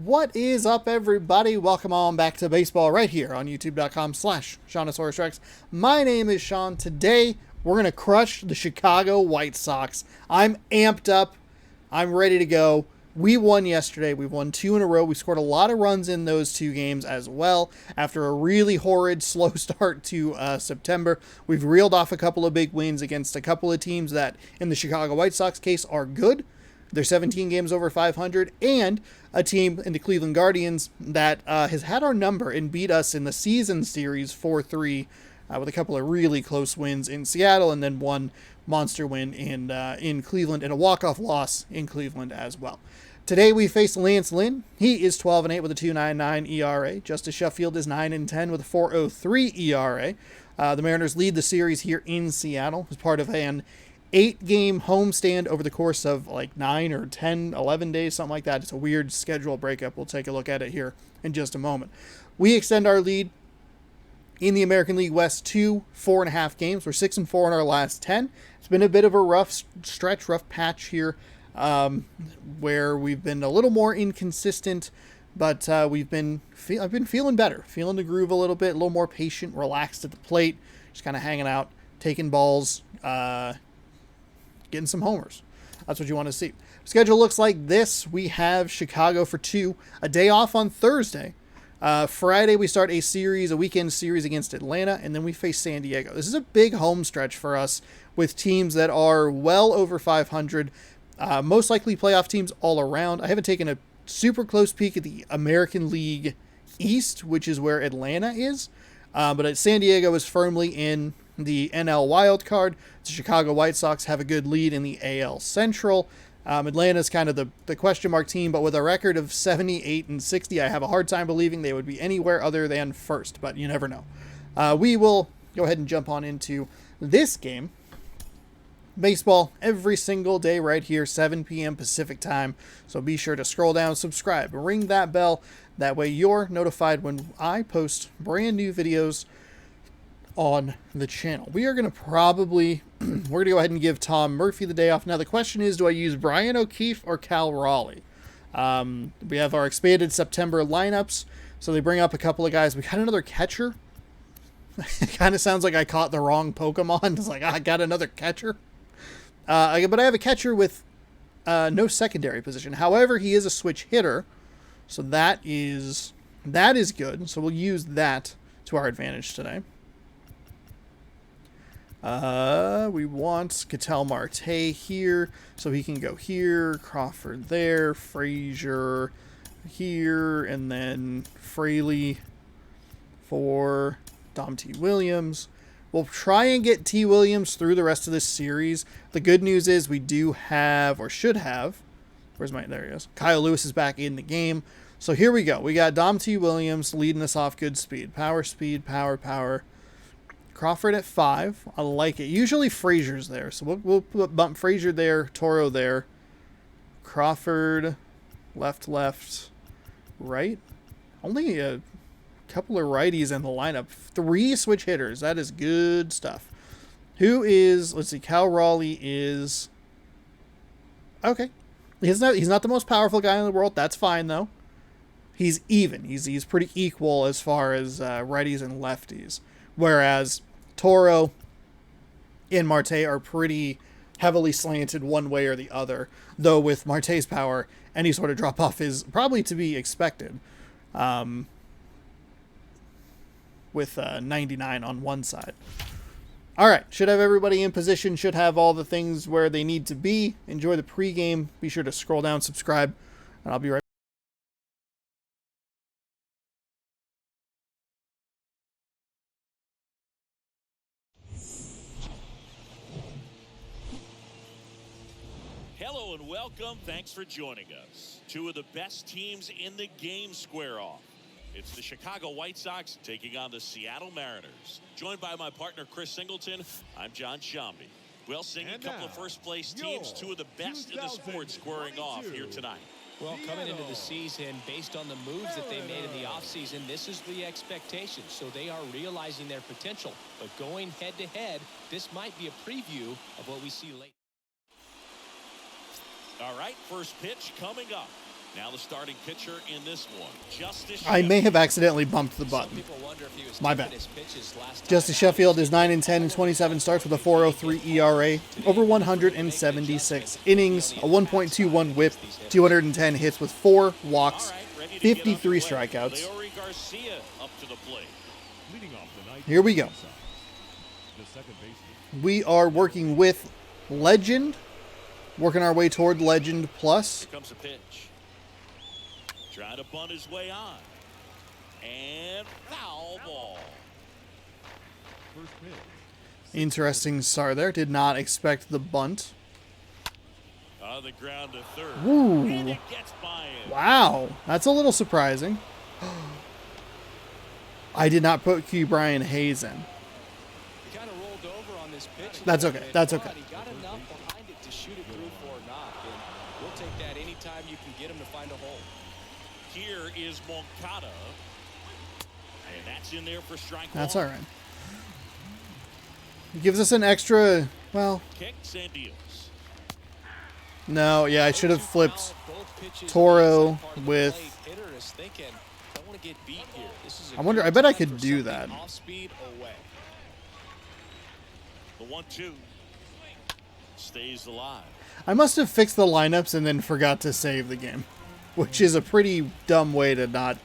What is up, everybody? Welcome on back to baseball right here on youtube.com/SeanOsaurusRex. My name is Sean. Today, we're going to crush the Chicago White Sox. I'm amped up. I'm ready to go. We won yesterday. We've won 2 in a row. We scored a lot of runs in those 2 games as well. After a really horrid, slow start to September, we've reeled off a couple of big wins against a couple of teams that, in the Chicago White Sox case, are good. They're 17 games over 500, and a team in the Cleveland Guardians that has had our number and beat us in the season series 4-3 with a couple of really close wins in Seattle, and then one monster win in Cleveland and a walk-off loss in Cleveland as well. Today we face Lance Lynn. He is 12-8 with a 2.99 ERA. Justice Sheffield is 9-10 with a 4.03 ERA. The Mariners lead the series here in Seattle as part of an 8-game homestand over the course of like 9 or 10, 11 days, something like that. It's a weird schedule breakup. We'll take a look at it here in just a moment. We extend our lead in the American League West to 4.5 games. We're 6-4 in our last 10. It's been a bit of a rough stretch, rough patch here, where we've been a little more inconsistent, but I've been feeling better, feeling the groove a little bit, a little more patient, relaxed at the plate, just kind of hanging out, taking balls, getting some homers. That's what you want to see. Schedule looks like this. We have Chicago for 2, a day off on Thursday. Friday, we start a weekend series against Atlanta, and then we face San Diego. This is a big home stretch for us with teams that are well over 500, most likely playoff teams all around. I haven't taken a super close peek at the American League East, which is where Atlanta is, but San Diego is firmly in the NL wild card. The Chicago White Sox have a good lead in the AL Central. Atlanta's kind of the question mark team, but with a record of 78-60, I have a hard time believing they would be anywhere other than first, but you never know. We will go ahead and jump on into this game. Baseball every single day right here, 7 p.m. Pacific time. So be sure to scroll down, subscribe, ring that bell. That way you're notified when I post brand new videos on the channel. We are going to we're going to go ahead and give Tom Murphy the day off. Now the question is, do I use Brian O'Keefe or Cal Raleigh? We have our expanded September lineups, so they bring up a couple of guys. We got another catcher. It kind of sounds like I caught the wrong Pokemon. It's like, I got another catcher. But I have a catcher with no secondary position. However, he is a switch hitter, so that is good. So we'll use that to our advantage today. We want Ketel Marte here, so he can go here, Crawford there, Frazier here, and then Fraley for Dom T. Williams. We'll try and get T. Williams through the rest of this series. The good news is we do have, or should have, there he is. Kyle Lewis is back in the game. So here we go. We got Dom T. Williams leading us off good speed. Power, speed, power. Crawford at 5. I like it. Usually Frazier's there, so we'll bump Frazier there, Toro there. Crawford, left, right. Only a couple of righties in the lineup. 3 switch hitters. That is good stuff. Let's see, Cal Raleigh is... Okay. He's not the most powerful guy in the world. That's fine, though. He's even. He's pretty equal as far as righties and lefties. Whereas Toro and Marte are pretty heavily slanted one way or the other, though with Marte's power, any sort of drop-off is probably to be expected, with 99 on one side. All right, should have everybody in position, should have all the things where they need to be. Enjoy the pregame. Be sure to scroll down, subscribe, and I'll be right back. Hello and welcome. Thanks for joining us. 2 of the best teams in the game square off. It's the Chicago White Sox taking on the Seattle Mariners. Joined by my partner Chris Singleton, I'm John Shambi. We'll sing a couple of first-place teams, 2 of the best in the sport squaring off here tonight. Well, coming into the season, based on the moves that they made in the offseason, this is the expectation. So they are realizing their potential. But going head-to-head, this might be a preview of what we see late. All right, first pitch coming up. Now the starting pitcher in this one, Justice I may have accidentally bumped the Some button. people wonder if he was My taking bad. his pitches last time Justice out. Sheffield is 9-10 in 27 starts with a 4.03 ERA, over 176 innings, a 1.21 WHIP, 210 hits with 4 walks, 53 strikeouts. Leori Garcia up to the plate. Here we go. We are working with Legend, working our way toward Legend Plus. Here comes a pitch. Trying to bunt his way on. And foul ball. Interesting start there. Did not expect the bunt. On the ground to third. Ooh. And it gets by him. Wow. That's a little surprising. I did not put Q Brian Hayes in. He kind of rolled over on this pitch. That's okay. That's okay. He got enough behind it to shoot it through for a knock, and we'll take that anytime you can get him to find a hole. Here is Moncada. And that's in there for strike That's one. all right. It gives us an extra, well, Kicks and deals. no, yeah, I should have flipped Both pitches Toro on the outside part of the with- plate. Hitter is thinking, don't want to get beat here. This is a I wonder, good I bet I time could for do something that. Off speed away. The 1-2 stays alive. I must have fixed the lineups and then forgot to save the game, which is a pretty dumb way to not.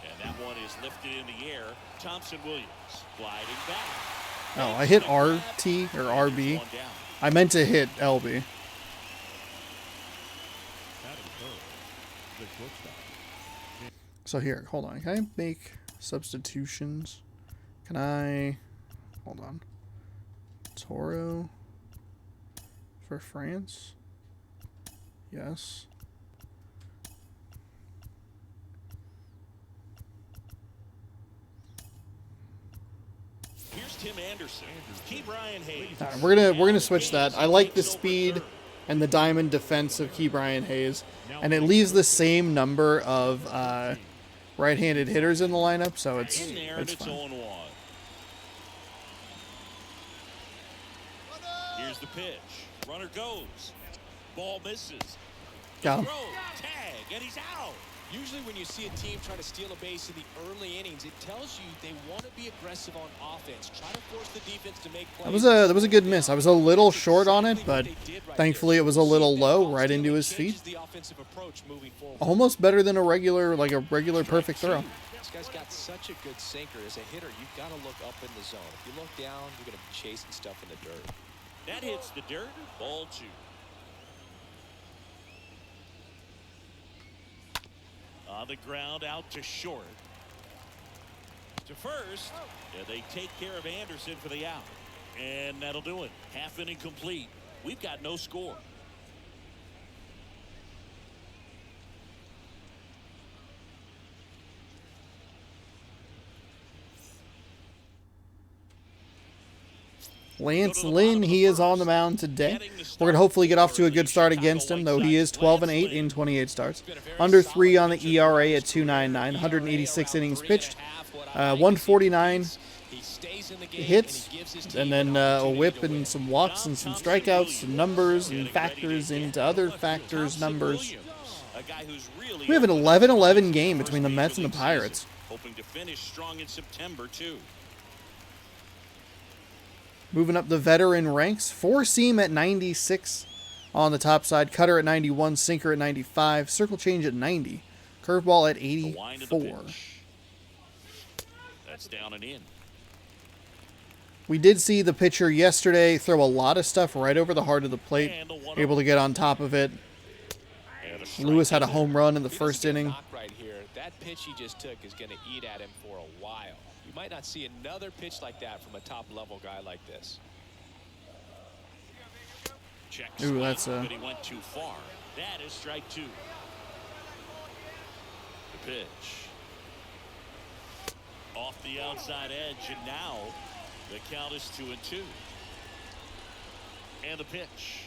And that one is lifted in the air. Thompson Williams gliding back. Oh, I hit RT or RB. One down. I meant to hit LB. So here, hold on. Can I make substitutions? Can I... Hold on. Toro for France? Yes. Here's Tim Anderson. Key Brian Hayes. All right, we're gonna switch that. I like the speed and the diamond defense of Key Brian Hayes, and it leaves the same number of right-handed hitters in the lineup, so it's In there, and it's fine. 0-1. Here's the pitch. Runner goes. Ball misses. Got him. Throw, tag, and he's out. Usually when you see a team try to steal a base in the early innings, it tells you they want to be aggressive on offense. Try to force the defense to make plays. That was a good miss. I was a little short on it, but thankfully it was a little low, right into his feet. Changes the offensive approach moving forward. Almost better than a regular perfect throw. This guy's got such a good sinker. As a hitter, you've got to look up in the zone. If you look down, you're going to be chasing stuff in the dirt. That hits the dirt. Ball 2. On the ground, out to short. To first. Yeah, they take care of Anderson for the out. And that'll do it. Half inning complete. We've got no score. Lance Lynn, he is on the mound today. We're going to hopefully get off to a good start against him, though he is 12-8 in 28 starts. Under 3 on the ERA at 2.99, 186 innings pitched, 149 hits, and then a whip and some walks and some strikeouts, some numbers and factors into other factors, numbers. We have an 11-11 game between the Mets and the Pirates. Hoping to finish strong in September, too. Moving up the veteran ranks, four-seam at 96 on the top side, cutter at 91, sinker at 95, circle change at 90, curveball at The wind of the 84. pitch. That's down and in. We did see the pitcher yesterday throw a lot of stuff right over the heart of the plate, And the 1-0. able to get on top of it. And a strike Lewis had a in home run in the If he first doesn't get inning. knocked right here, that pitch he just took is going to eat at him for a while. You might not see another pitch like that from a top-level guy like this. Check Ooh, swing, that's but he went too far. That is strike 2. The pitch. Off the outside edge, and now the count is 2-2. And the pitch.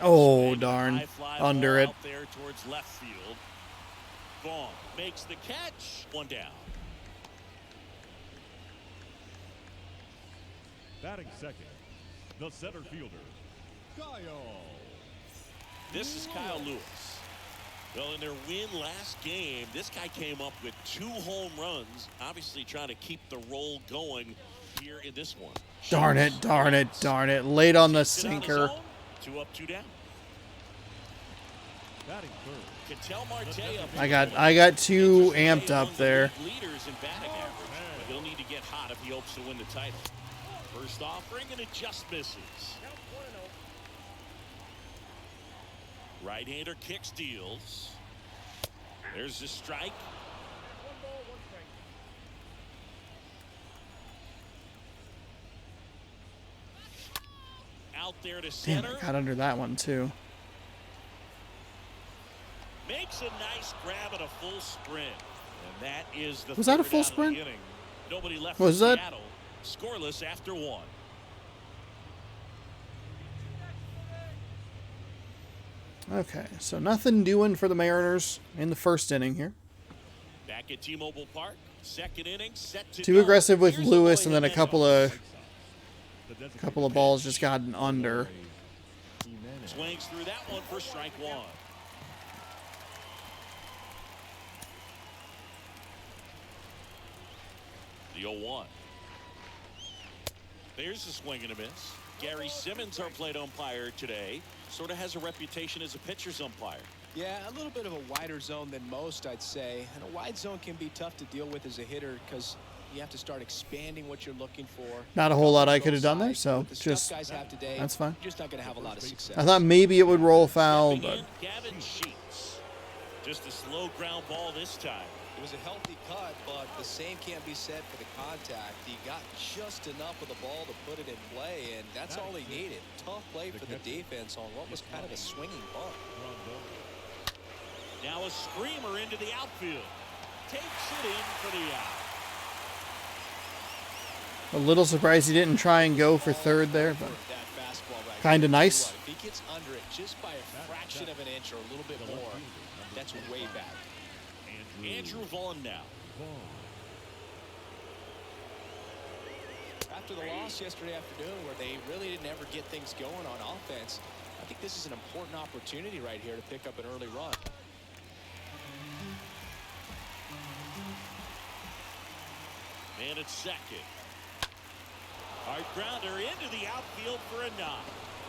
Oh, Swing, darn. high fly Under ball it. out there towards left field. Vaughn makes the catch. One down. Batting second, the center fielder, Kyle. This is Kyle Lewis. Well, in their win last game, this guy came up with 2 home runs, obviously trying to keep the roll going here in this one. Darn it, darn it, darn it. Late on the sinker. 2 up, 2 down. Batting third. I got too amped up there. Leaders in batting average, but he'll need to get hot if he hopes to win the title. First offering, and it just misses. Right-hander kick steals. There's the strike. Out there to Damn, center. I got under that one too. Makes a nice grab at a full sprint. And that is the Was that a third full out of the sprint? inning. Nobody left Was for that? Seattle. Scoreless after 1. Okay, so nothing doing for the Mariners in the first inning here. Back at T-Mobile Park, second inning, set to Too go. aggressive with Here's Lewis, Eloy and then a Jimenez. couple of balls just gotten under. Swings through that one for strike 1. The 0-1. There's a swing and a miss. Gary Simmons, our plate umpire today, sort of has a reputation as a pitcher's umpire. Yeah, a little bit of a wider zone than most, I'd say. And a wide zone can be tough to deal with as a hitter because you have to start expanding what you're looking for. Not a whole lot I could have done there, so With the just stuff guys have today, that's fine. you're just not going to have a lot of success. I thought maybe it would roll foul, Stepping but in, Gavin Sheets. Just a slow ground ball this time. It was a healthy cut, but the same can't be said for the contact. He got just enough of the ball to put it in play, and that's all he needed. Tough play for the defense on what was kind of a swinging ball. Now a screamer into the outfield. Takes it in for the out. a little surprised he didn't try and go for third there, but kind of nice. If he gets under it just by a fraction of an inch or a little bit more, that's way back. Andrew Vaughn now. After the loss yesterday afternoon where they really didn't ever get things going on offense, I think this is an important opportunity right here to pick up an early run. Man at second. Hard grounder into the outfield for a knock.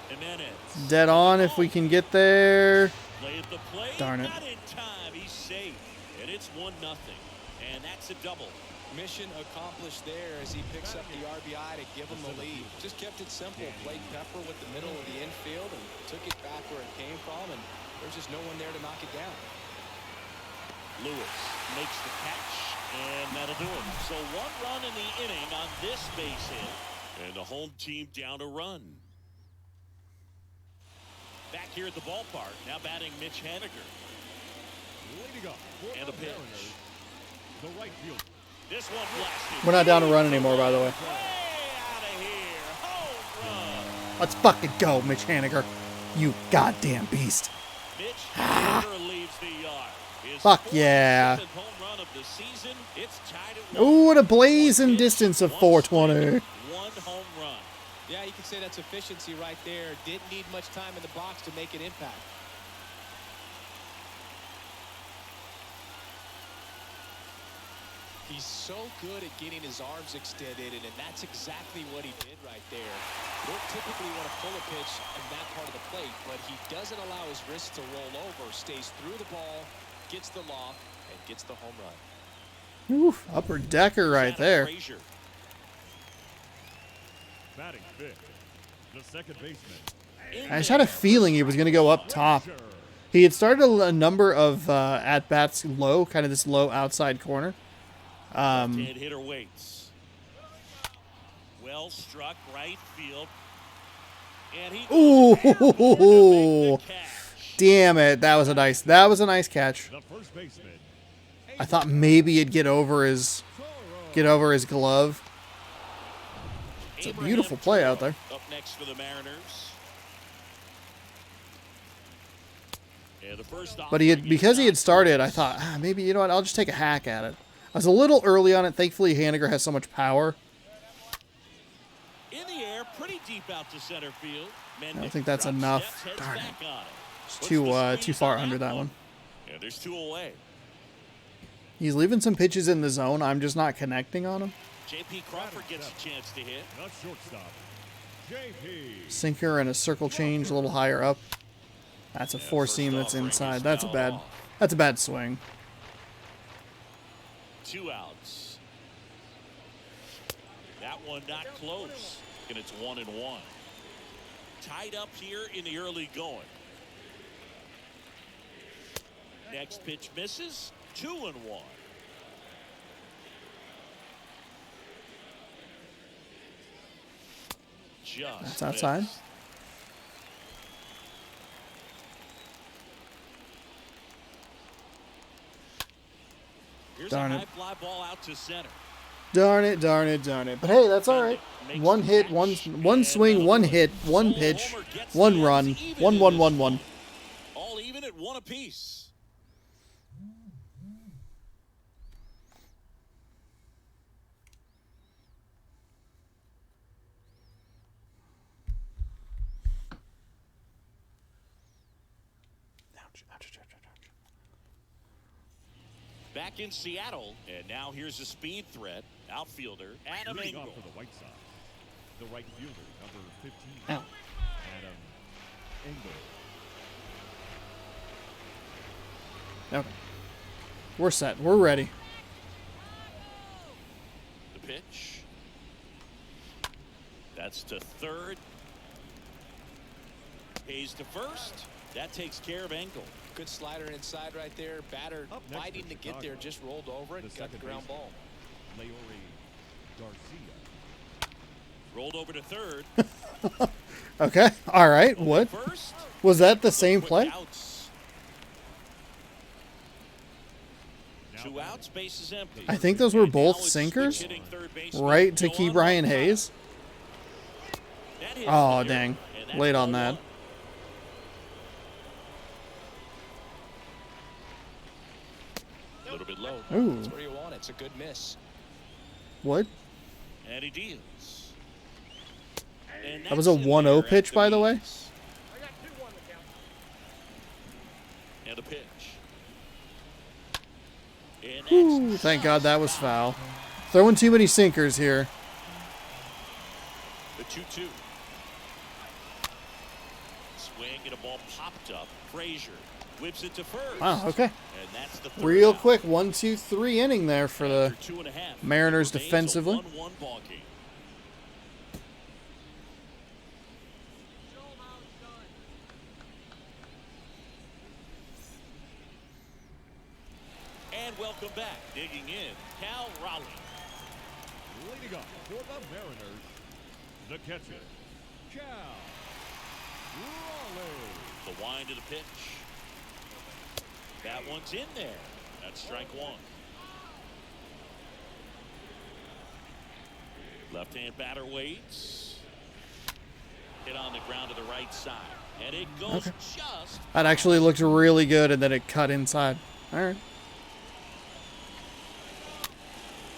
Jimenez. Dead on if we can get there. Play at the plate. Darn it. Not in time. He's safe. And it's 1-0. And that's a double. Mission accomplished there as he picks up the RBI to give him the lead. Just kept it simple. Played pepper with the middle of the infield and took it back where it came from. And there's just no one there to knock it down. Lewis makes the catch. And that'll do it. So 1 run in the inning on this base hit. And the home team down a run. Back here at the ballpark. Now batting Mitch Haniger. And a pitch. The right field. This one blasted. We're not down to run anymore, by the way. Way out of here. Home run. Let's fucking go, Mitch Haniger. You goddamn beast. Mitch Haniger leaves the yard. His Fuck 47th yeah. home run of the season. It's tied at 1. Ooh, what a blazing distance of 420. 1 home run. Yeah, you can say that's efficiency right there. Didn't need much time in the box to make an impact. He's so good at getting his arms extended, and that's exactly what he did right there. Don't typically want to pull a pitch in that part of the plate, but he doesn't allow his wrist to roll over, stays through the ball, gets the loft, and gets the home run. Oof, upper decker right there. Frazier. Batting fifth, the second baseman. I just had a feeling he was going to go up top. He had started a number of at-bats low, kind of this low outside corner. Left-hand hitter waits. Well struck right field. And he Ooh, damn it! That was a nice catch. The first baseman. I thought maybe it'd get over his glove. It's a beautiful play out there. Up next for the Mariners. And the first But because he had started, I thought, maybe, you know what, I'll just take a hack at it. I was a little early on it. Thankfully, Haniger has so much power. in the air, pretty deep out to center field. I don't think that's enough. Darn it. It's too far under that one. Yeah, there's 2 away. He's leaving some pitches in the zone. I'm just not connecting on him. J.P. Crawford gets a chance to hit. Not shortstop. J.P. Sinker and a circle change a little higher up. That's a four seam that's inside. That's a bad swing. 2 outs. That one not close. And it's 1-1. Tied up here in the early going. Next pitch misses. 2-1. Just That's outside. missed. Here's Darn a it. high fly ball out to center. Darn it, darn it, darn it. But hey, that's all right. One hit, one swing, one hit, one pitch, one run, 1-1-1-1. All even at 1 apiece. Back in Seattle, and now here's a speed threat. Outfielder Adam Leading Engel. off for the White Sox, the right fielder, number 15, Ow. Adam Engel. Okay. We're set. We're ready. The pitch. That's to third. Hayes to first. That takes care of Engel. Good slider inside right there. Batter Up next fighting for to get there, Chicago, just rolled over it, the got the second ground baseman, ball. Leori Garcia. Rolled over to third. Okay. All right. What? First. Was that the same Quick play? outs. 2 outs, base is empty. I think those were And now both it's sinkers. switch hitting third baseman Right to Joe key on Brian one side. Hayes. That hits Oh, the dang. dirt, and that's Late on ball that. one. A little bit low. Ooh. That's where you want it. It's a good miss. What? And he deals. And That was a that's in 1-0 there pitch, at by the way. Bees. And a pitch. And that's Ooh, thank God that was foul. Throwing too many sinkers here. the 2-2. Swing and a ball popped up. Frazier whips it to first. Wow, okay. And that's the third Real out. quick, 1, 2, 3 inning there for the After 2.5, Mariners it remains a defensively. 1-1 ball game. And welcome back. Digging in, Cal Raleigh. Leading off for the Mariners, the catcher, Cal Raleigh. The wind of the pitch. That one's in there. That's strike 1. Left-hand batter waits. Hit on the ground to the right side. And it goes just. That actually looked really good, and then it cut inside. All right.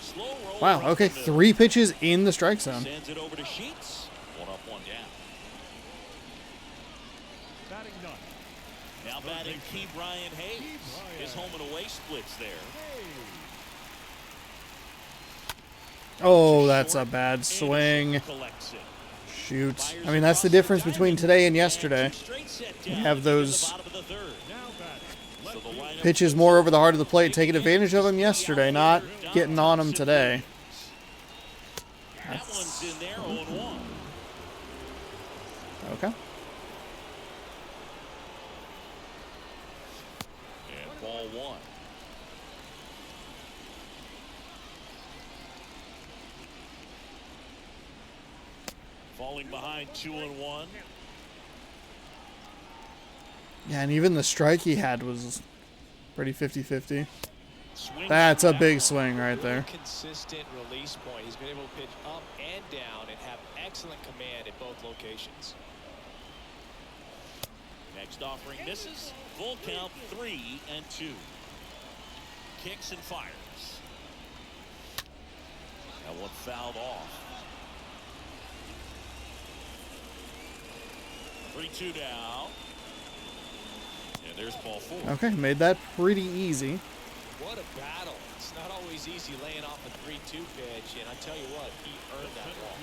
Slow roll Wow, right okay. to middle. 3 pitches in the strike zone. Sends it over to Sheets. 1 up, 1 down. Batting ninth, Now batting Key Brian Hayes. Bryant. His home and away splits there. Oh, that's a bad swing. Collects it. Shoot. I mean, that's the difference between today and yesterday. You have those pitches more over the heart of the plate, taking advantage of them yesterday, not getting on them today. That one's in there, 0-1. Okay. And ball 1. Falling behind 2-1. Yeah, and even the strike he had was pretty 50-50. Swings That's a through that big one. swing right there. Consistent release point. He's been able to pitch up and down and have excellent command at both locations. Next offering misses. Full count 3-2. Kicks and fires. That one fouled off. 3-2 now. And there's ball 4. Okay, made that pretty easy. What a battle. It's not always easy laying off a 3-2 pitch, and I tell you what, he earned that ball.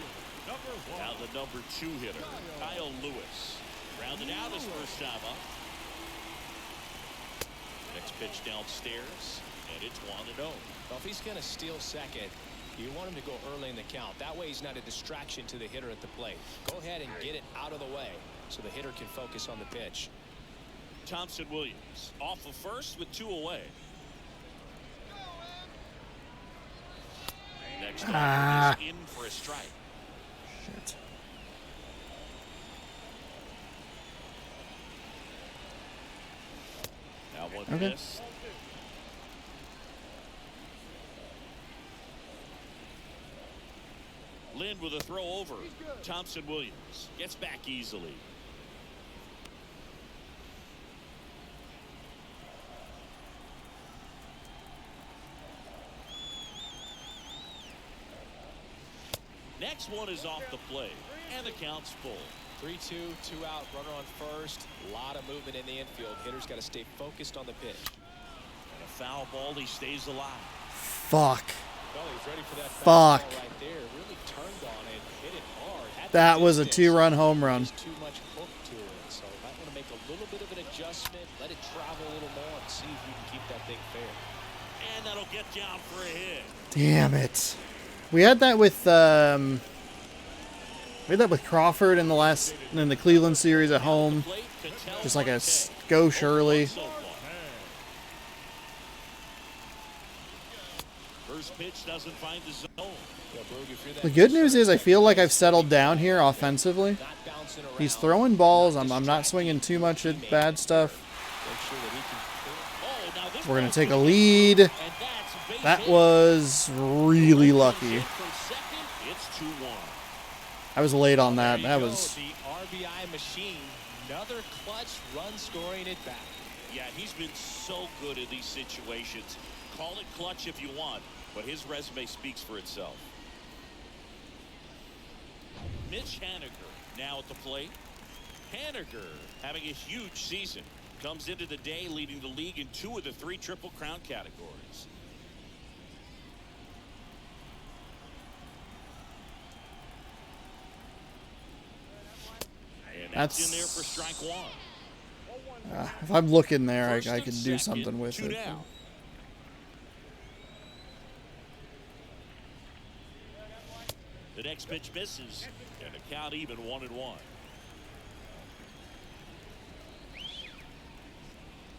Now the number 2 hitter, Kyle Lewis. Rounded out his first time up. Next pitch downstairs, and it's 1-0. Well, if he's going to steal second, you want him to go early in the count. That way he's not a distraction to the hitter at the plate. Go ahead and get it out of the way so the hitter can focus on the pitch. Thompson Williams off of first with 2 away. Next offering is in for a strike. Shit. That one Okay. missed. Lynn with a throw over. Thompson Williams gets back easily. Next one is off the plate, and the count's full. 3-2, 2 out, runner on first. A lot of movement in the infield. Hitter's got to stay focused on the pitch. And a foul ball, he stays alive. Fuck. Well, he was ready for that Fuck. fastball right there. Really turned on it, hit it hard. Had the That was a distance. 2-run home run. There's too much hook to it, so might want to make a little bit of an adjustment, let it travel a little more, and see if we can keep that thing fair. And that'll get down for a hit. Damn it. We had that with Crawford in the Cleveland series at home. Just like a go Shirley. First pitch doesn't find the zone. The good news is I feel like I've settled down here offensively. He's throwing balls. I'm not swinging too much at bad stuff. We're going to take a lead. That was really lucky. I was late on that. That was... The RBI machine. Another clutch run scoring it back. Yeah, he's been so good in these situations. Call it clutch if you want, but his resume speaks for itself. Mitch Haniger now at the plate. Haniger having a huge season. Comes into the day leading the league in 2 of the 3 Triple Crown categories. And that's in there for strike 1. if I'm looking there, First I and could do second, something with 2 it. down. The next pitch misses, and the count even 1-1.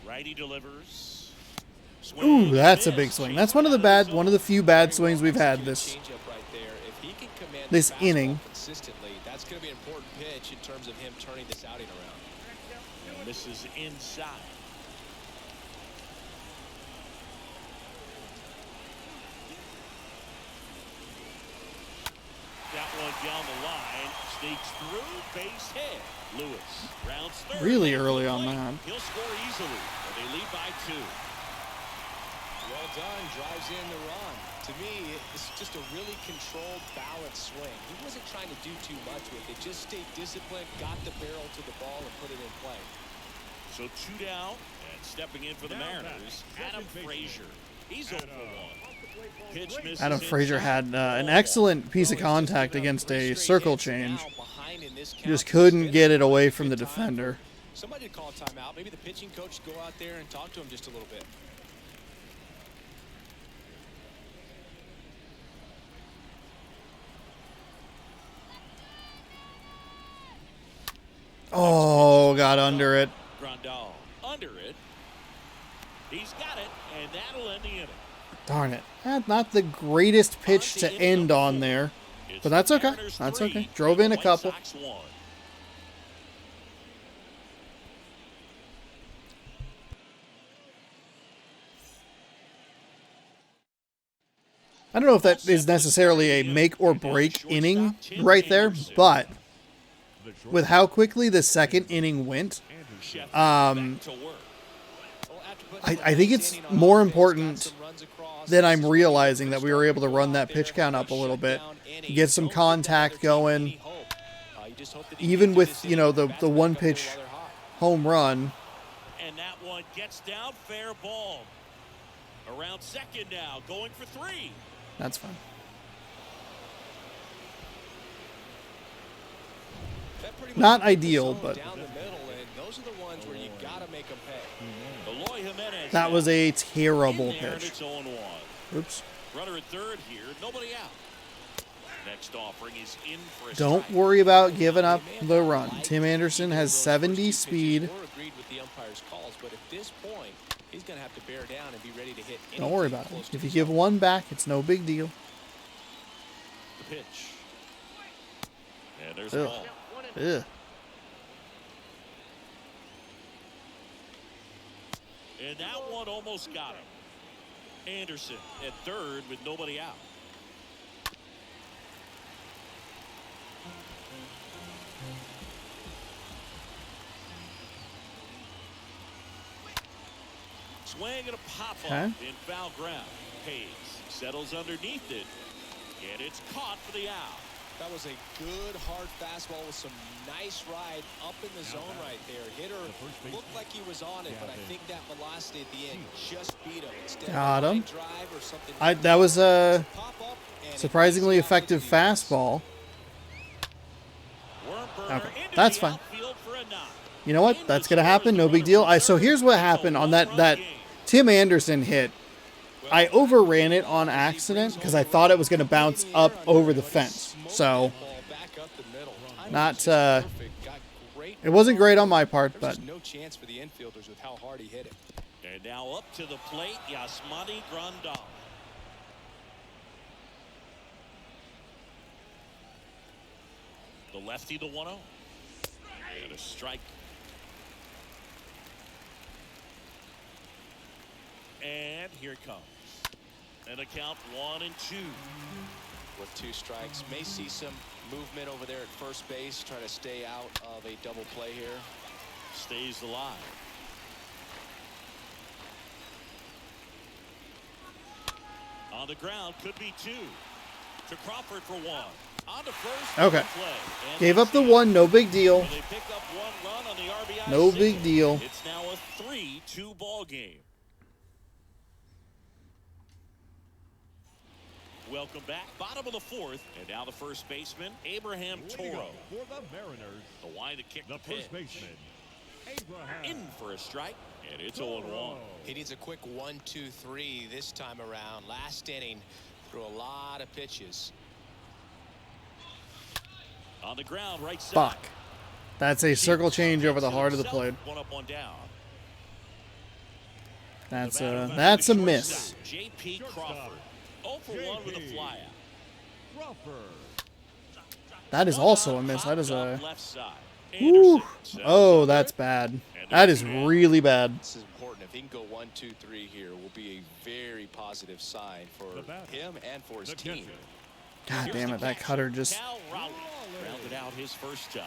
Righty delivers. Ooh, that's a big swing. That's one of the few bad swings we've had this inning. Consistently, that's going to be an important pitch in terms of him turning this outing around. And this is inside. That one down the line, sneaks through, base hit. Lewis rounds third. Really early on that. He'll score easily, and they lead by 2. Well done, drives in the run. To me, it's just a really controlled, balanced swing. He wasn't trying to do too much with it. Just stayed disciplined, got the barrel to the ball, and put it in play. So 2 down, and stepping in for the Mariners, Adam Frazier. He's 0 for 1. Pitch misses Adam Frazier had an excellent piece of contact against a circle change. Just couldn't get it away from the defender. Somebody to call a timeout. Maybe the pitching coach go out there and talk to him just a little bit. Oh, got under it. Grandal under it. He's got it, and that'll end the inning. Darn it. Not the greatest pitch to end on there. But that's okay. That's okay. Drove in a couple. I don't know if that is necessarily a make or break inning right there, but with how quickly the second inning went, I think it's more important than I'm realizing that we were able to run that pitch count up a little bit, get some contact going, even with, you know, the one pitch home run. And that one gets down, fair ball. Around second now, going for 3. That's fine. Not ideal, but that was a terrible pitch. Oops. Runner at third here, nobody out. Next offering is in for a Don't strike. worry about giving up the run. Tim Anderson has 70 speed. Don't worry about it. If you give one back, it's no big deal. The pitch. And there's the Ugh. ball. Ugh. And that one almost got him. Anderson at third with nobody out. Swing and a pop-up in foul ground. Hayes settles underneath it, and it's caught for the out. That was a good hard fastball with some nice ride up in the zone right there. Hitter looked like he was on it, but I think that velocity at the end just beat him. Instead Got of a him. drive or something, That was a pop-up and surprisingly effective fastball. Okay, that's fine. You know what? That's gonna happen. No big deal. So here's what happened on that Tim Anderson hit. I overran it on accident because I thought it was going to bounce up over the fence. So, not, it wasn't great on my part, but. no chance for the infielders with how hard he hit it. And now up to the plate, Yasmani Grandal. The lefty, the 1-0. And a strike. And here it comes. And a count 1-2. With 2 strikes, may see some movement over there at first base, trying to stay out of a double play here. Stays alive. On the ground, could be 2. To Crawford for 1. On to first. Okay. Play. Gave up the 1, no big deal. They pick up 1 run on the RBI No single. big deal. It's now a 3-2 ball game. Welcome back. Bottom of the 4th. And now the first baseman, Abraham Toro. For the Mariners, The wide to kick the the pitch. first baseman, Abraham. In for a strike. And it's 0-1. He needs a quick 1-2-3 this time around. Last inning, threw a lot of pitches. On the ground, right side. Fuck. That's a circle change over the heart of the plate. 1 up, 1 down. That's The batter that's a to the miss. shortstop, J.P. Crawford. 0 for 1 with a flyout. Crawford. That is also a miss. That is a. Left side. Woo. Anderson settles Oh, under. that's bad. That is really bad. This is important. If he can go 1-2-3 here, will be a very positive sign for The batter, him and for his the team. catcher. God Here's damn the it. That catcher, cutter just. Cal Raleigh rounded out his first time.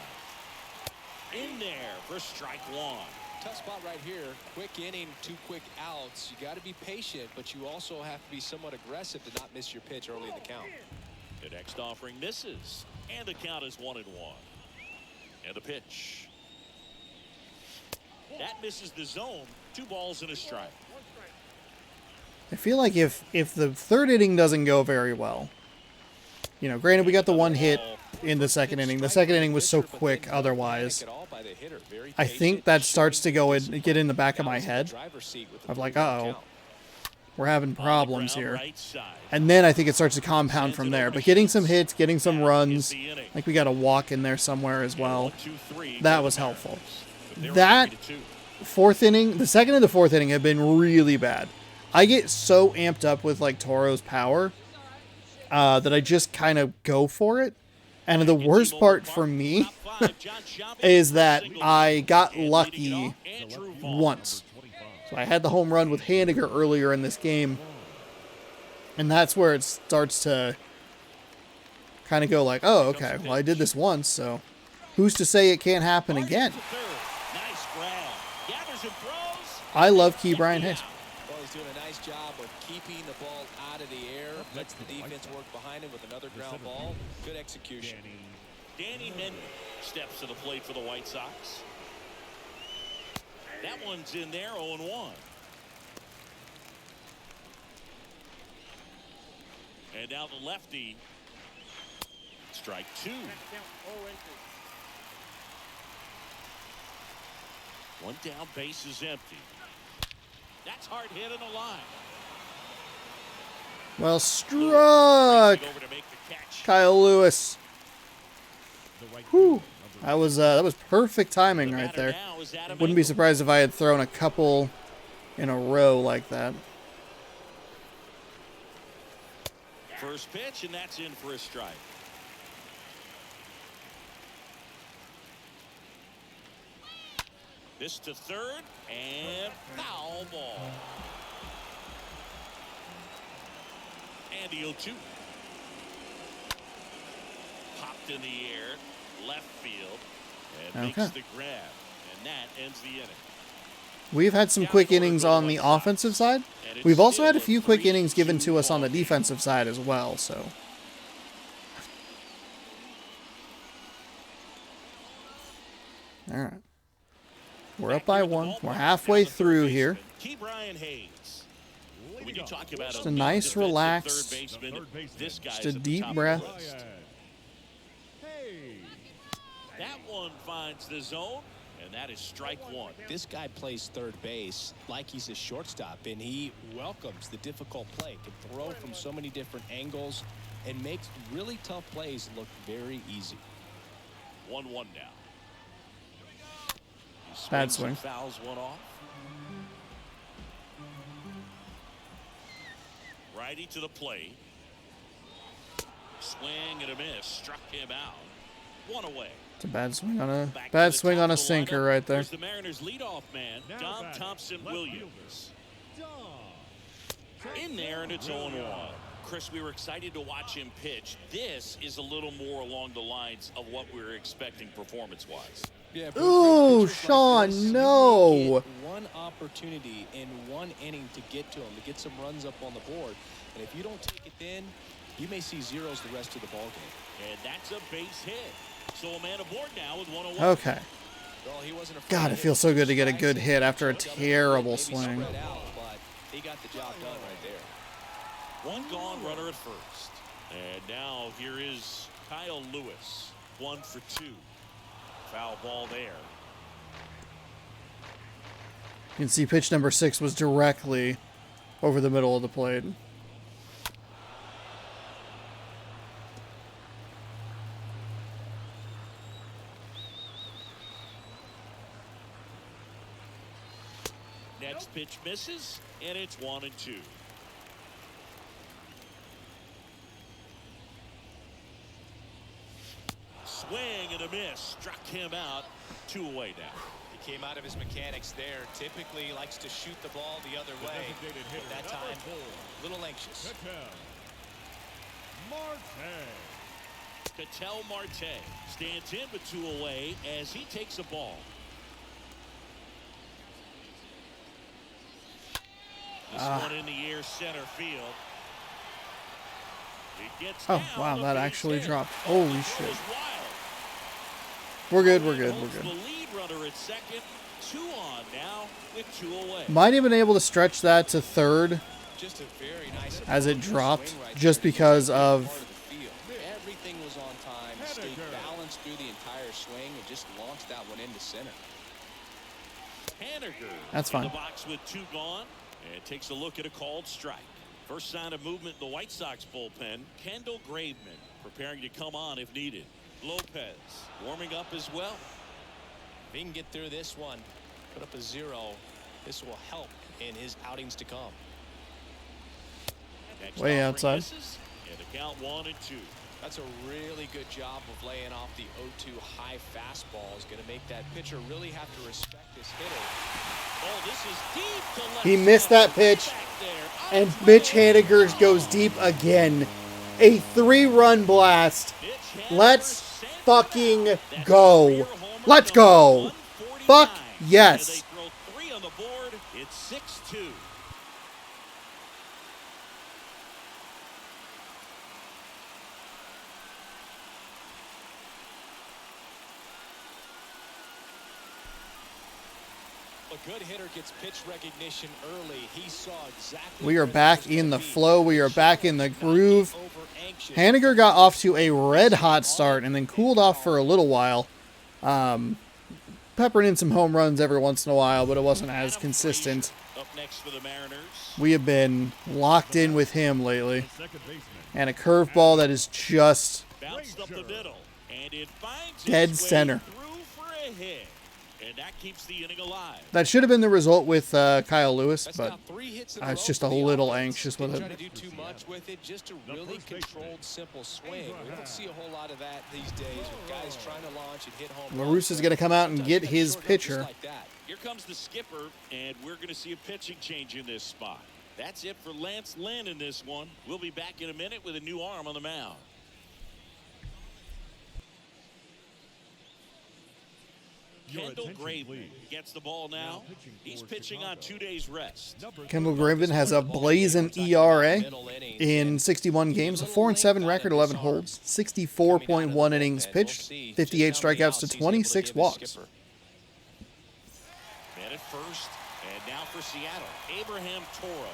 In there for strike 1. Tough spot right here. Quick inning, 2 quick outs. You got to be patient, but you also have to be somewhat aggressive to not miss your pitch early in the count. The next offering misses. And the count is 1-1. And the pitch. That misses the zone. 2 balls and a strike. I feel like if the 3rd inning doesn't go very well, you know, granted we got the 1 hit in the 2nd inning. The 2nd inning was so quick otherwise. I think that starts to go and get in the back of my head of like, uh-oh, we're having problems here. Right side. And then I think it starts to compound from there. But getting some hits, getting some runs, like we got a walk in there somewhere as well. 1-2-3 That for was the helpful. Mariners. They were That 3-2. 4th inning, the 2nd and the 4th inning have been really bad. I get so amped up with like Toro's power that I just kind of go for it. And the worst part for me is that I got lucky once. So I had the home run with Handiger earlier in this game. And that's where it starts to kind of go like, oh, okay, well, I did this once, so who's to say it can't happen again? Nice grab. fires and throws. I love Key Brian Hayes. Well, he's doing a nice job of keeping the ball out of the air. Lets the defense work behind him with another ground ball. Good execution. Danny Mendon steps to the plate for the White Sox. That one's in there, 0-1. And now the lefty. Strike 2. One down, base is empty. That's hard hit in the line. Well struck. Over to make the catch. Kyle Lewis. Whew. That was perfect timing right there. Wouldn't be surprised if I had thrown a couple in a row like that. First pitch, and that's in for a strike. This to third, and foul ball. And the 0-2. Popped in the air, left field, and makes the grab. And that ends the inning. We've had some quick innings on the offensive side. We've also had a few quick innings given to us on the defensive side as well, so. All right. We're up by 1. We're halfway through here. Key Brian Hayes. When you talk about Just a nice, relaxed, just a deep breath. That one finds the zone, and that is strike 1. This guy plays third base like he's a shortstop, and he welcomes the difficult play. Can throw from so many different angles and makes really tough plays look very easy. 1-1 now. Bad swing. Fouls one off. Righty to the plate. Swing and a miss. Struck him out. One away. It's a bad swing on a sinker right there. Here's the Mariners leadoff man, Dom Thompson-Williams. In there, and it's 0-1. Chris, we were excited to watch him pitch. This is a little more along the lines of what we were expecting performance-wise. Yeah, ooh, Sean, no. One opportunity in one inning to get to him, to get some runs up on the board. And if you don't take it then, you may see zeros the rest of the ball game. And that's a base hit. So a man aboard now with 1 away. Okay. Well, he wasn't God, it feels so good to get a good hit after a terrible swing. He got the job done right there. One gone, runner at first. And now here is Kyle Lewis. 1 for 2. Foul ball there. You can see pitch number 6 was directly over the middle of the plate. Next pitch misses, and it's 1-2. Swing and a miss. Struck him out. 2 away now. He came out of his mechanics there. Typically likes to shoot the ball the other way. But that time, a little anxious. Ketel Marte stands in with 2 away as he takes a ball. This one in the air, center field. It gets Oh, down, wow, a that base actually hit. dropped. Oh, Holy that shit. was wild. We're good, we're good, we're Holds good. The lead runner at second. 2 on now with 2 away. Might have been able to stretch that to third Just a very nice as it dropped, swing right just there. because Part of... the field. Everything was on time. Stayed balanced through the entire swing and just launched that one into center. Haniger That's in fine. the box with 2 gone and takes a look at a called strike. First sign of movement in the White Sox bullpen. Kendall Graveman preparing to come on if needed. Lopez warming up as well. If he can get through this one, put up a 0, this will help in his outings to come. Next Way offering outside. misses, and the count 1-2. That's a really good job of laying off the 0-2 high fastball. Is going to make that pitcher really have to respect this hitter. Oh, this is deep to left He missed center. that pitch, Back there. and Mitch Haniger goes deep again. A 3-run blast. Mitch Haniger Let's sent fucking it back. That's go. a career homer Let's number go. 149. Fuck And yes. they throw 3 of a good hitter gets pitch recognition early, he saw exactly. We are back in the flow. We are back in the groove. Haniger got off to a red-hot start and then cooled off for a little while. Peppering in some home runs every once in a while, but it wasn't as consistent. Up next for the Mariners. We have been locked in with him lately. And a curveball that is just Bounced up the middle, and it finds dead its way center. through for a hit. And that keeps the inning alive. That should have been the result with Kyle Lewis, That's but now 3 hits in a I was row just for a the little offense. anxious with Didn't it. try to do too much with it, just a really controlled, simple swing. We don't see a whole lot of that these days with guys trying to launch and hit home runs. LaRusse is going to come out and get Sometimes his short pitcher. just like that. Here comes the skipper, and we're going to see a pitching change in this spot. That's it for Lance Lynn in this one. We'll be back in a minute with a new arm on the mound. Kendall Graveman gets the ball now. He's pitching on 2 days rest. Kendall Graveman has a blazing ERA in 61 games, a 4-7 record, 11 holds, 64.1 innings pitched, 58 strikeouts to 26 walks. Man at first, and now for Seattle, Abraham Toro.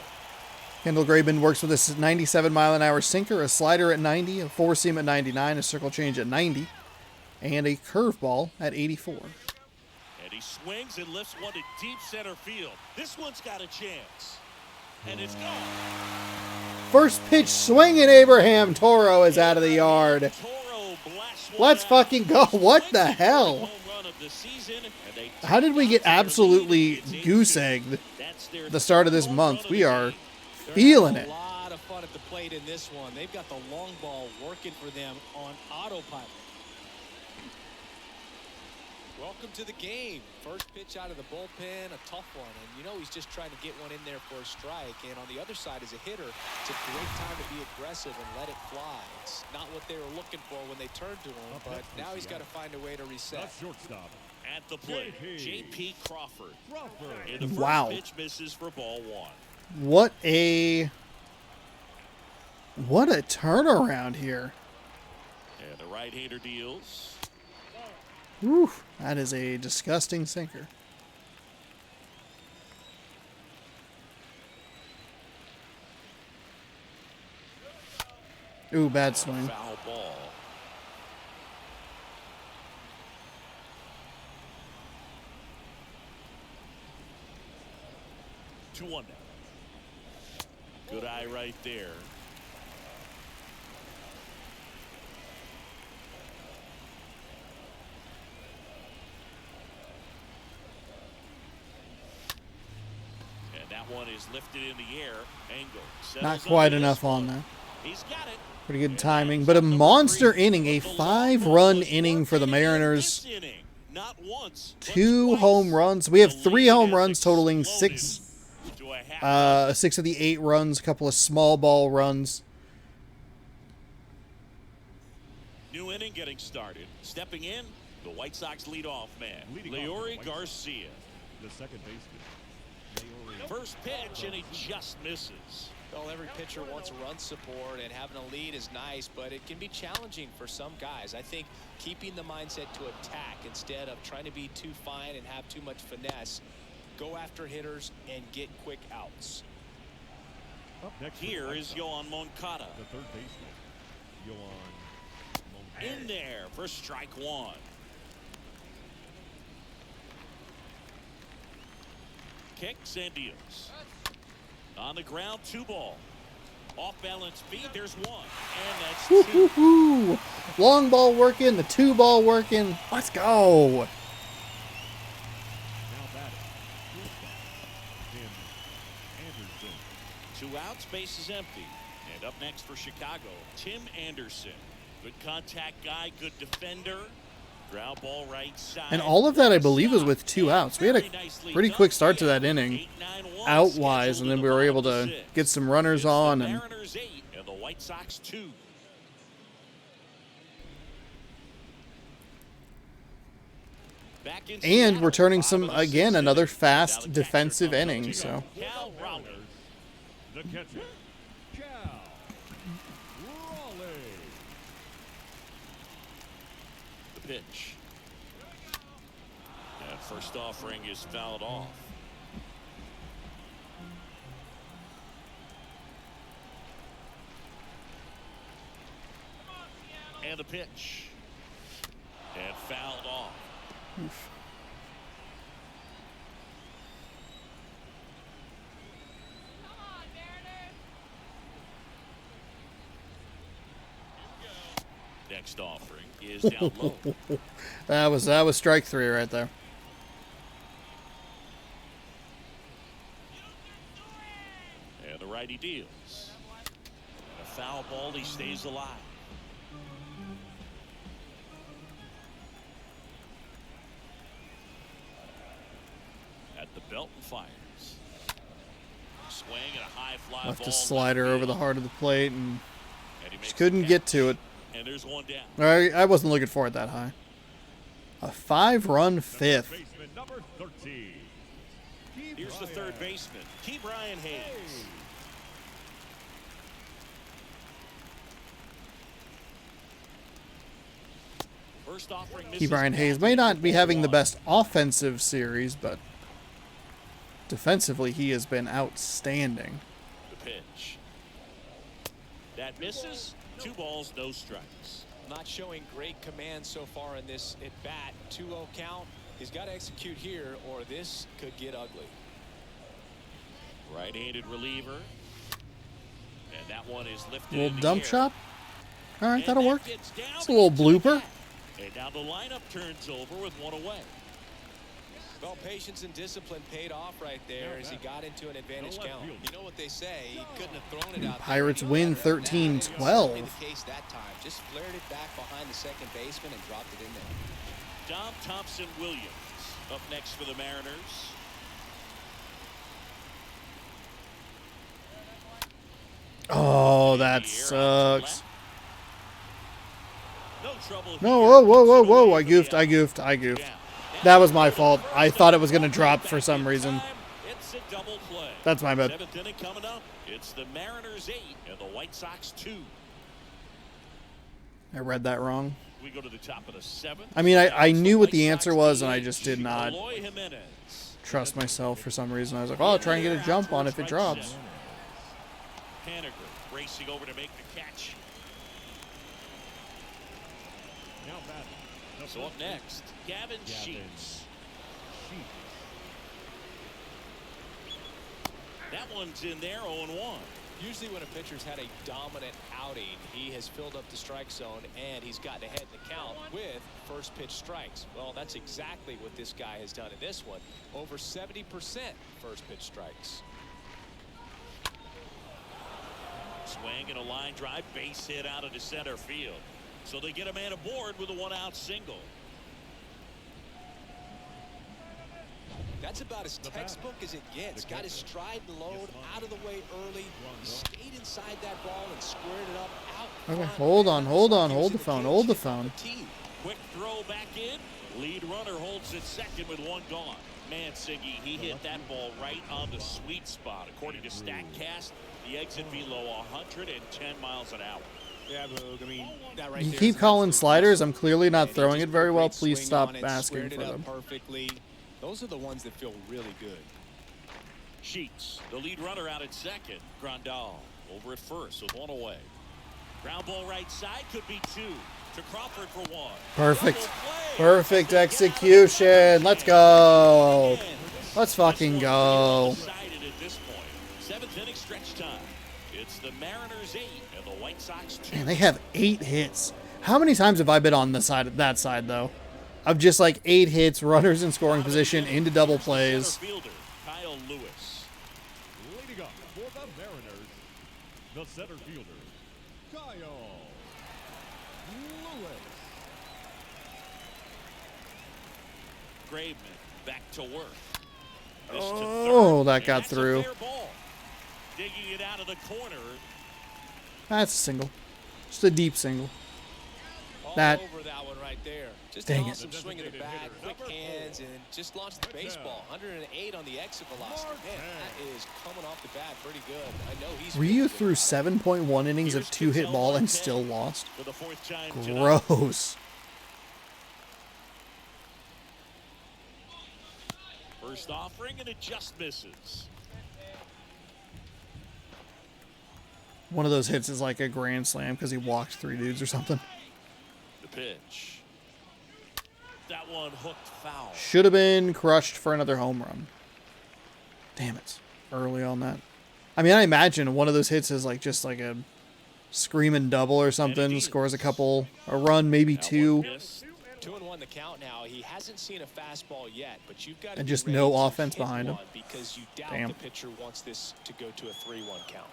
Kendall Graveman works with a 97-mile-an-hour sinker, a slider at 90, a four-seam at 99, a circle change at 90, and a curveball at 84. And he swings and lifts one to deep center field. This one's got a chance. And it's gone. First pitch swinging, Abraham Toro is out of the yard. Toro blasts one Let's out. fucking go. What the hell? Home run of the season, and they How did we get absolutely goose-egged That's their the start of this home month? run We of the are game. feeling it. A lot of fun at the plate in this one. They've got the long ball working for them on autopilot. Welcome to the game. First pitch out of the bullpen, a tough one. And you know he's just trying to get one in there for a strike. And on the other side, as a hitter, it's a great time to be aggressive and let it fly. It's not what they were looking for when they turned to him, but now he's got to find a way to reset. Shortstop. At the plate, J.P. Crawford. And the first Wow. pitch misses for ball one. What a turnaround here. And the right-hander deals. Whew, that is a disgusting sinker. Ooh, bad swing. Foul ball. Two one now. Good eye right there. And that one is lifted in the air. Angle. Not Settles quite on enough this on one. that. He's got it. Pretty good timing, but a monster inning, a 5-run inning for the Mariners. This inning, not once, but 2 twice. home runs. We have The 3 lead home has runs, totaling exploded 6 to a half. 6 of the 8 runs, a couple of small ball runs. New inning getting started. Stepping in, the White Sox leadoff man, Leading off Leori the White Sox. Garcia. The second baseman. First pitch, and he just misses. Well, every pitcher wants run support, and having a lead is nice, but it can be challenging for some guys. I think keeping the mindset to attack instead of trying to be too fine and have too much finesse, go after hitters and get quick outs. Up next for the Here White is Sox, Yohan Moncada. the third baseman, Yohan Moncada. In there for strike one. Kicks and deals. On the ground, 2 ball. Off balance feet, there's 1. And that's 2. Woo-hoo-hoo. Long ball working, the 2 ball working. Let's go. Now batting, shortstop, Tim Anderson. 2 outs, base is empty. And up next for Chicago, Tim Anderson. Good contact guy, good defender. Ground ball right side. And all of that, I believe, was with 2 outs. We had a pretty quick start to that inning, out-wise, and then we were able to get some runners on. And Mariners 8 and the White Sox 2. And we're turning some, again, another fast defensive inning. So Cal Raleigh. The catcher, Cal Raleigh. The pitch. And first offering is fouled off. And the pitch. And fouled off. Oof. Next offering is down low. That was strike 3 right there. And the righty deals. A foul ball, he stays alive. At the belt and fires. Swing and a high fly Left ball. a slider over the heart of the plate and He makes just couldn't the get catch. to it. And there's one down. I wasn't looking for it that high. A 5-run fifth. Baseman number 13. Here's the third baseman, Key Brian Hayes. First offering Key Brian Hayes may not be having the best offensive series, but defensively he has been outstanding. The pitch. That misses. 2 balls, no strikes. Not showing great command so far in this at bat. 2-0 count. He's got to execute here, or this could get ugly. Right-handed reliever. And that one is lifted. A little in the dump air. shot. All right, And that'll that work. gets down It's a little into the blooper. bat. And now the lineup turns over with 1 away. Well, patience and discipline paid off right there as he got into an advantage count. You know what they say, he couldn't have thrown it out there. Pirates He win better than that. 13-12. Certainly the case that time. Just flared it back behind the second baseman and dropped it in there. Dom Thompson-Williams up next for the Mariners. Oh, that The air out to sucks. left. No trouble No, here. whoa, whoa, whoa, Still whoa. away I from goofed, the I goofed, I goofed. down. That was my fault. I thought it was going to drop for some reason. It's a double play. That's my bad. 7th inning coming up. It's the Mariners 8 and the White Sox 2. I read that wrong. We go to the top of the 7th. I mean, I It's knew what White the answer Sox was, and I 8. just did not Eloy Jimenez. trust myself for some reason. I was like, oh, I'll try and get a jump on if it drops. Haniger racing over to make the catch. Now batting. the So up next, Gavin Sheets. That one's in there, 0-1. Usually when a pitcher's had a dominant outing, he has filled up the strike zone and he's gotten ahead in the count with first pitch strikes. Well, that's exactly what this guy has done in this one. Over 70% first pitch strikes. Swing and a line drive, base hit out of the center field. So they get a man aboard with a 1-out single. That's about as textbook as it gets. Got his stride and load out of the way early. Stayed inside that ball and squared it up out. Okay, front. hold on, hold on, He was hold in the phone, cage, hold the hit off phone. the tee. Quick throw back in. Lead runner holds it second with 1 gone. Man, Siggy, he hit that ball right on the sweet spot. According to StatCast, the exit below 110 miles an hour. Yeah, Boog, I mean, that right You there keep is calling absolute sliders. muscle. I'm clearly not And he throwing just it very put a well. great Please swing stop on it, asking squared for it up them. perfectly. Those are the ones that feel really good. Sheets, the lead runner out at second. Grandal over at first with 1 away. Ground ball right side, could be 2. To Crawford for 1. Perfect. Double play. Perfect Get out of the execution. Let's go. Let's fucking This go. one's decided at this point. 7th inning stretch time. It's the Mariners 8 and the White Sox 2. Man, they have 8 hits. How many times have I been on the side of that side though? Of just like 8 hits, runners in scoring position, into double plays. Center fielder, Kyle Lewis. leading up for the Mariners, the center fielder, Kyle Lewis. Graveman back to work. This to Oh, third, that and got that's a through. fair ball. Digging it out of the corner. That's a single. Just a deep single. All That- over that one right there. Just Dang an it. awesome swing of the bat, quick hands, and just launched the baseball. 108 on the exit velocity. Man, that is coming off the bat pretty good. I know he's. Ryu threw 7.1 innings of Here's 2-hit Kittel ball and 110 still lost. For the 4th time tonight. Gross. First offering, and it just misses. One of those hits is like a grand slam because he walked 3 dudes or something. pitch. That one hooked foul. Should have been crushed for another home run. Damn it. Early on that. I mean, I imagine one of those hits is like just like a screaming double or something. Scores a run, maybe two. 2-1 the count now. He hasn't seen a fastball yet, but you've got to And be just ready no to offense hit behind him. one because you doubt Damn. the pitcher wants this to go to a 3-1 count.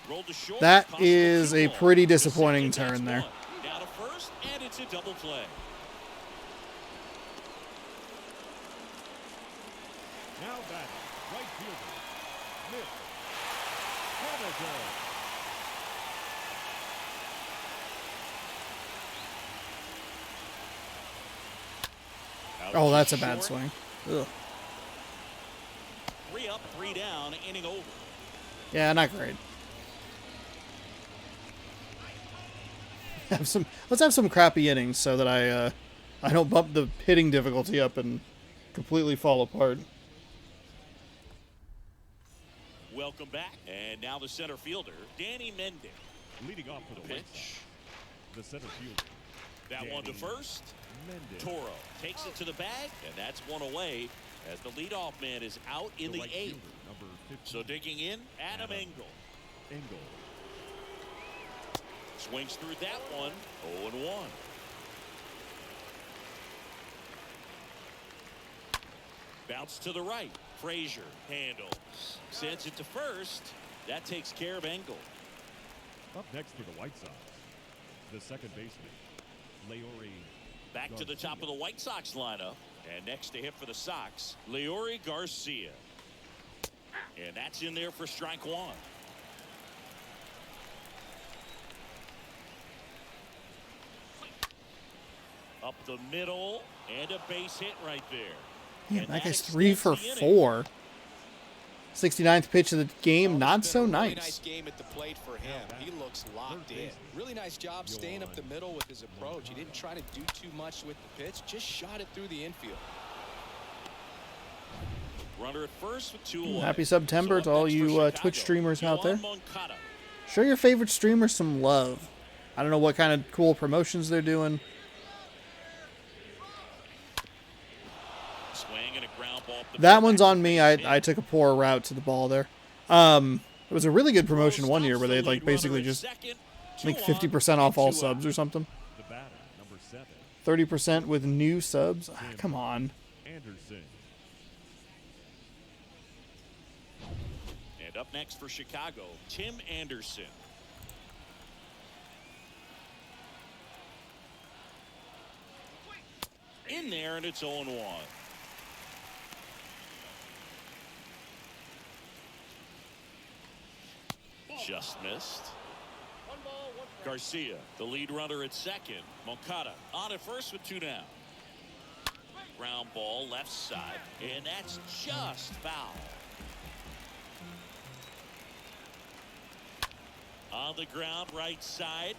Rolled to short, That possible is a 2-1. pretty The disappointing second, that's turn there. one. Now to first, and it's a double play. Now batting, right fielder, Smith. Haniger. Out Oh, to that's a bad short. swing. Ugh. 3 up, 3 down, inning over. Yeah, not great. Let's have some crappy innings so that I don't bump the hitting difficulty up and completely fall apart. Welcome back. And now the center fielder, Danny Mendez. Leading off for the White Sox, Pitch. the center fielder, That one to first. Mendez. Toro takes it to the bag, and that's one away as the leadoff man is out in the right 8th. fielder, number 15, So digging in, Adam Engel. Engel. Swings through that one, 0-1. Bounce to the right. Frazier handles. Sends it to first. That takes care of Engel. Up next for the White Sox, the second baseman, Leori. Back to the top of the White Sox lineup. And next to hit for the Sox, Leori Garcia. And that's in there for strike one. Up the middle, and a base hit right there. Yeah, And that guy's extends 3 for the inning. 4. 69th pitch of the game, Well, not it's so been a really nice. nice game at the plate for him. He looks locked in. Really nice job staying up the middle with his approach. He didn't try to do too much with the pitch, just shot it through the infield. Runner at first with 2 away. Happy September to up all next for you Chicago, Twitch streamers out there. Yohan Moncada. Show your favorite streamers some love. I don't know what kind of cool promotions they're doing. Swing and a ground ball up the That middle. one's on me. I took a poor route to the ball there. It was a really good promotion one year where they'd like basically just make 50% off all subs or something. The batter, number 7, 30% with new subs. Ah, come on. Anderson. And up next for Chicago, Tim Anderson. In there, and it's 0-1. Just missed. Garcia, the lead runner at second. Moncada on at first with 2 down. Ground ball left side, and that's just foul. On the ground, right side.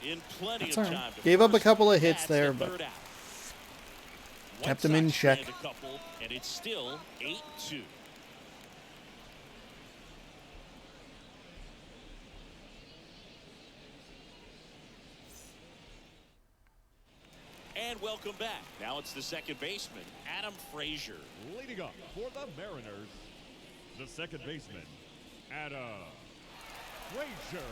In plenty That's of all right. time. To Gave up a first. couple of hits That's there, the but third out. kept White him in Sox check. land a couple, and it's still 8-2. And welcome back. Now it's the second baseman, Adam Frazier. Leading up for the Mariners, the second baseman, Adam Frazier.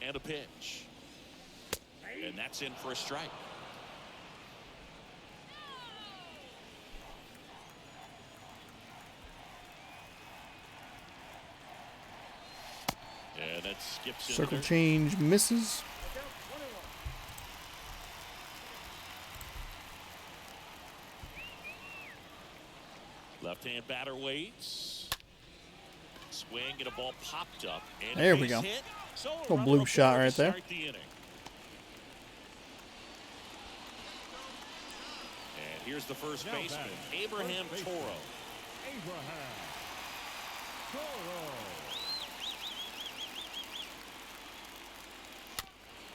And a pitch. And that's in for a strike. And that skips in Circle there. change misses. Left-hand batter waits. Swing and a ball popped up. And a There we base go. hit. So a Little runner bloop aboard shot to right there. start the inning. And here's the first Now baseman, batting, Abraham first baseman. Toro. Abraham Toro.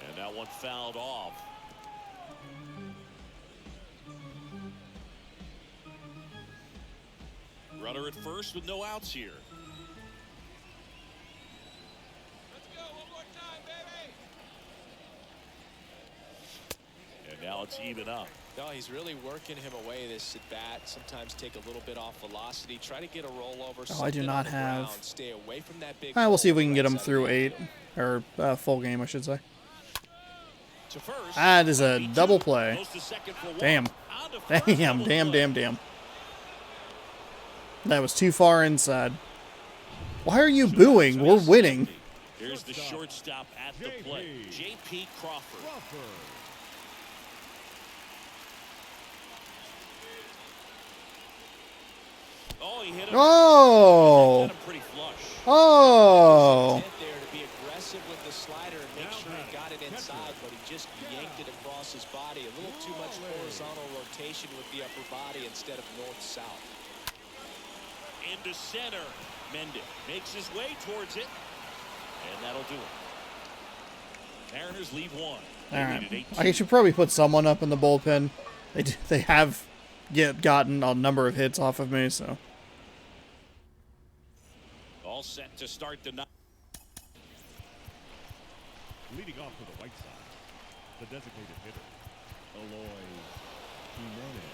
And that one fouled off. Runner at first with no outs here. And now it's even up. No, he's really working him away this at bat. Sometimes take a little bit off velocity. Try to get a rollover. Oh, I do not have. Ground. Stay away from that big. We'll see if we can get him right through side of 8 or full game, I should say. To first, That is a double play. goes to second for one. Damn. On to first, Damn, double damn, play. damn, damn. That was too far inside. Why are you booing? We're winning. Here's the shortstop at the plate, J.P. Crawford. Oh, he hit him. Oh. Hit him pretty flush. Oh. Intent there to be aggressive with the slider and make sure he got it inside, but he just yanked it across his body. A little too much horizontal rotation with the upper body instead of north-south. Into center. Mendick makes his way towards it, and that'll do it. Mariners leave one. All right. I should probably put someone up in the bullpen. They have gotten a number of hits off of me, so. All set to start the night. Leading off for the White Sox, the designated hitter, Eloy Jimenez.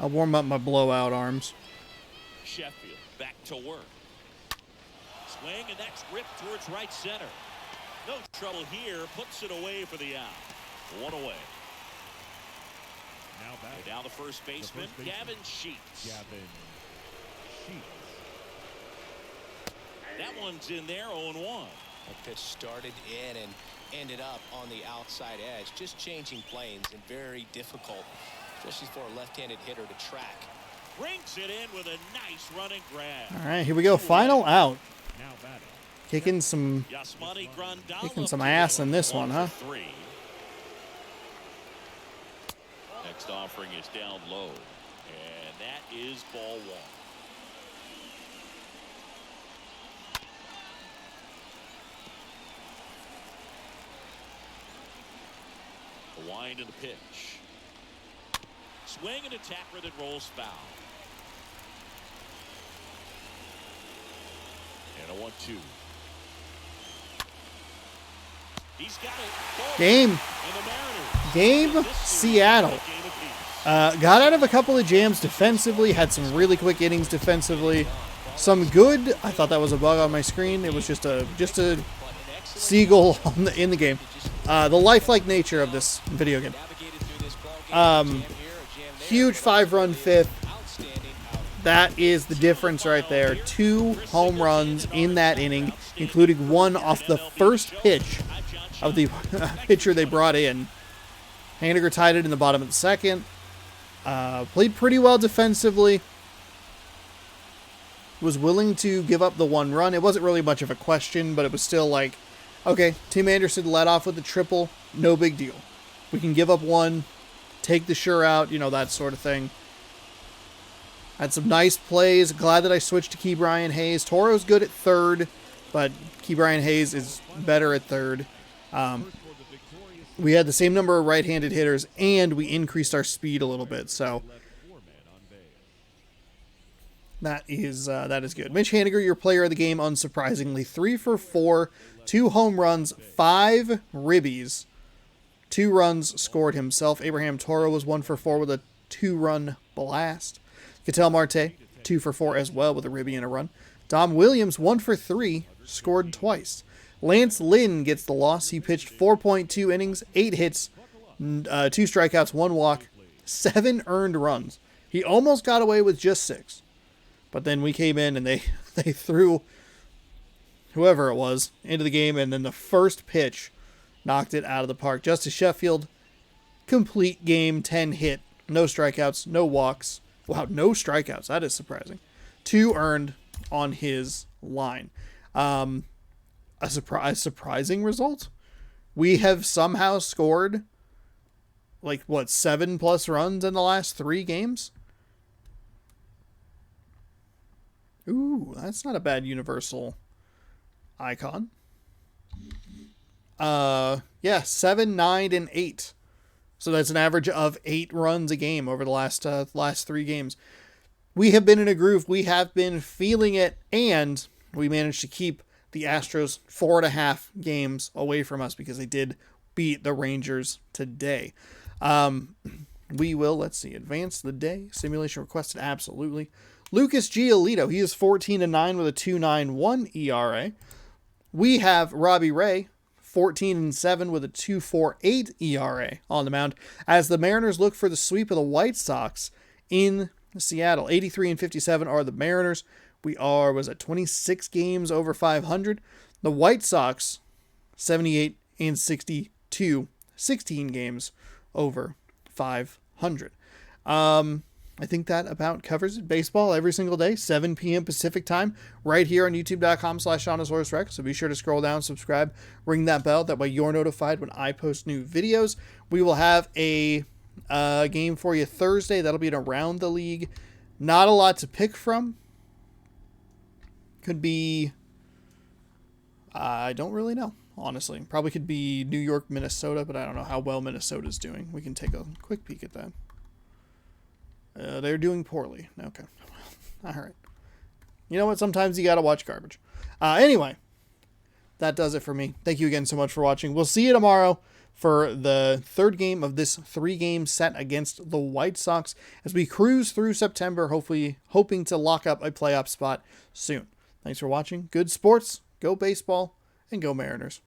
I'll warm up my blowout arms. Sheffield back to work. Swing, and that's ripped towards right center. No trouble here. Puts it away for the out. One away. Now back. And now the first baseman, Gavin Sheets. Gavin Sheets. That one's in there, 0-1. A pitch started in and ended up on the outside edge. Just changing planes and very difficult, especially for a left-handed hitter to track. Rings it in with a nice running grab. All right, here we go. Final out. Now batting. Kicking some Yasmani Grandal Kicking up some to ass the in this one one, huh? for 3. Next offering is down low, and that is ball 1. A wind and a pitch. Swing and a tapper that rolls foul. And a 1-2. He's got it. game. And the Mariners. Game This series Seattle. is a game apiece. Got out of a couple of jams defensively. Had some really quick innings defensively. Some good. I thought that was a bug on my screen. It was just a seagull in the game. The lifelike nature of this video game. Huge 5-run fifth. That is the difference right there. 2 home runs in that inning, including one off the first pitch of the pitcher they brought in. Haniger tied it in the bottom of the second. Played pretty well defensively. Was willing to give up the 1 run. It wasn't really much of a question, but it was still like, okay, Tim Anderson led off with a triple. No big deal. We can give up 1, take the sure out, that sort of thing. Had some nice plays. Glad that I switched to Key Brian Hayes. Toro's good at third, but Key Brian Hayes is better at third. We had the same number of right-handed hitters, and we increased our speed a little bit. So that is good. Mitch Haniger, your player of the game, unsurprisingly, 3 for 4, 2 home runs, 5 ribbies, 2 runs scored himself. Abraham Toro was 1 for 4 with a 2-run blast. Ketel Marte, 2 for 4 as well with a ribby and a run. Dom Williams, 1 for 3, scored twice. Lance Lynn gets the loss. He pitched 4.2 innings, 8 hits, 2 strikeouts, 1 walk, 7 earned runs. He almost got away with just 6. But then we came in and they threw whoever it was into the game, and then the first pitch knocked it out of the park. Justice Sheffield, complete game, 10 hit, no strikeouts, no walks. Wow, no strikeouts. That is surprising. 2 earned on his line. A surprising result. We have somehow scored 7+ runs in the last 3 games. Ooh, that's not a bad universal icon. 7, 9, and 8 So that's an average of 8 runs a game over the last 3 games. We have been in a groove. We have been feeling it, and we managed to keep the Astros 4.5 games away from us because they did beat the Rangers today. We will, let's see, advance the day. Simulation requested, absolutely. Lucas Giolito, he is 14-9 with a 2.91 ERA. We have Robbie Ray, 14-7 with a 2.48 ERA on the mound, as the Mariners look for the sweep of the White Sox in Seattle. 83-57 are the Mariners. We are, 26 games over 500. The White Sox, 78-62, 16 games over 500. I think that about covers it. Baseball every single day, 7 p.m. Pacific time, right here on youtube.com/SeanOsaurusRex. So be sure to scroll down, subscribe, ring that bell. That way you're notified when I post new videos. We will have a game for you Thursday. That'll be an Around the League. Not a lot to pick from. Could be, I don't really know, honestly. Probably could be New York, Minnesota, but I don't know how well Minnesota's doing. We can take a quick peek at that. They're doing poorly. Okay. All right. You know what? Sometimes you got to watch garbage. Anyway, that does it for me. Thank you again so much for watching. We'll see you tomorrow for the third game of this 3-game set against the White Sox as we cruise through September, hopefully hoping to lock up a playoff spot soon. Thanks for watching. Good sports, go baseball, and go Mariners.